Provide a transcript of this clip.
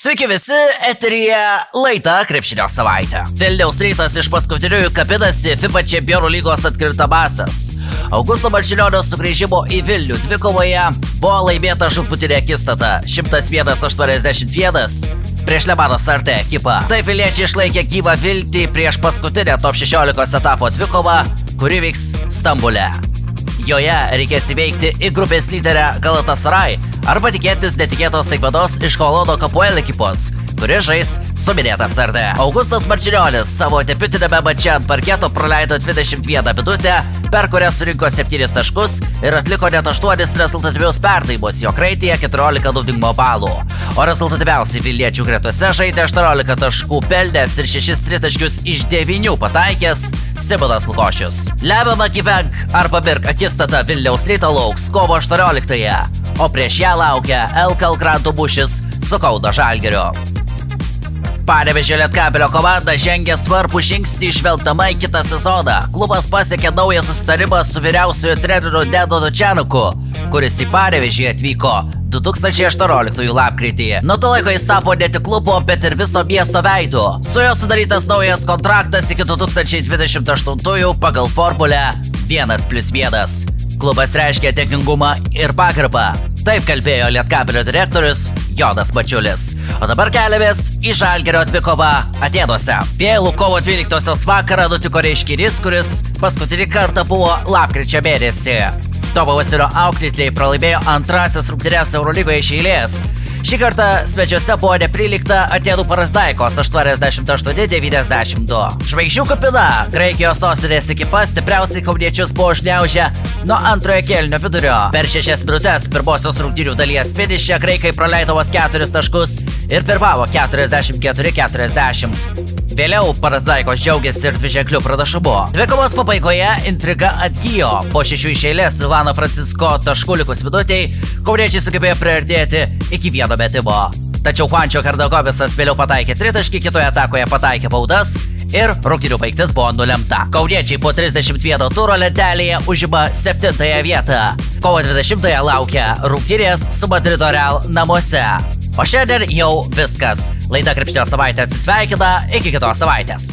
Sveiki visi, eteryje laida Krepšinio savaitė. Vilniaus Rytas iš paskutiniųjų kabinasi FIBA Čempionų lygos atkrintamąsias. Augusto Marčiulionio sugrįžimo į Vilnių dvikovoje buvo laimėta žūtbūtinė akistata 101-81 prieš Lemano Sartė ekipą. Taip vilniečiai išlaikė gyvą viltį prieš paskutinę top 16 etapo dvikovą, kuri vyks Stambule. Joje reikės įveikti į grupės lyderę Galatasaray arba tikėtis netikėtos taikvados iš Kolono Kapuel ekipos, kuri žais su minėta Sartė. Augustas Marčiulionis savo debiutiniame mače ant parketo praleido 21 minutę, per kurią surinko 7 taškus ir atliko net 8 rezultatyvius perdavimus, jo kraityje 14 naudingumo balų. O rezultatyviausiai vilniečių gretose žaidė 18 taškų pelnęs ir 6 tritaškius iš 9 pataikęs Simonas Lukošius. Lemiamą gyvenk arba mirk akistata Vilniaus Ryto lauks kovo 18-ąją, o prieš ją laukia LKL Grantų mūšis su Kauno Žalgiriu. Panevėžio Lietkabelio komanda žengė svarbų žingsnį žvelgdama į kitą sezoną. Klubas pasiekė naują susitarimą su vyriausiojo treneriu Nedanu Dočenuku, kuris į Panevėžį atvyko 2018 lapkritį. Nuo to laiko jis tapo ne tik klubo, bet ir viso miesto veidu. Su juo sudarytas naujas kontraktas iki 2028 pagal formulę 1+1. Klubas reiškia dėkingumą ir pagarbą. Taip kalbėjo Lietkabelio direktorius Jonas Mačiulis. O dabar keliamės į Žalgirio dvikovą Atėnuose. Vėlų kovo 12 vakarą nutiko reiškinys, kuris paskutinį kartą buvo lapkričio mėnesį. Tomo Vasiulio auklėtiniai pralaimėjo antrasias rungtynes Eurolygoje iš eilės. Šį kartą svečiuose buvo neprilygta Atėnų Panathinaikos 88-92. Žvaigždžių kupina Graikijos sostinės ekipa stipriausiai kauniečius buvo užgniaužę nuo antrojo kėlinio vidurio. Per 6 minutes pirmosios rungtynių dalies finiše graikai praleido vos 4 taškus ir pirmavo 44-40. Vėliau Panathinaikos džiaugiasi ir dviženkliu pranašumu. Dvikovos pabaigoje intriga atgijo. Po 6 iš eilės Ilano Francisko taškų likus minutei kauniečiai sugebėjo priartėti iki vieno metimo. Tačiau Juancho Kardagovisas vėliau pataikė tritaškį, kitoje atakoje pataikė baudas ir rungtynių baigtis buvo nulemta. Kauniečiai po 31 turo lentelėje užima 7-ąją vietą. Kovo 20-ąją laukia rungtynės su Madrido Real namuose. O šiandien jau viskas. Laida Krepšinio savaitė atsisveikina, iki kitos savaitės.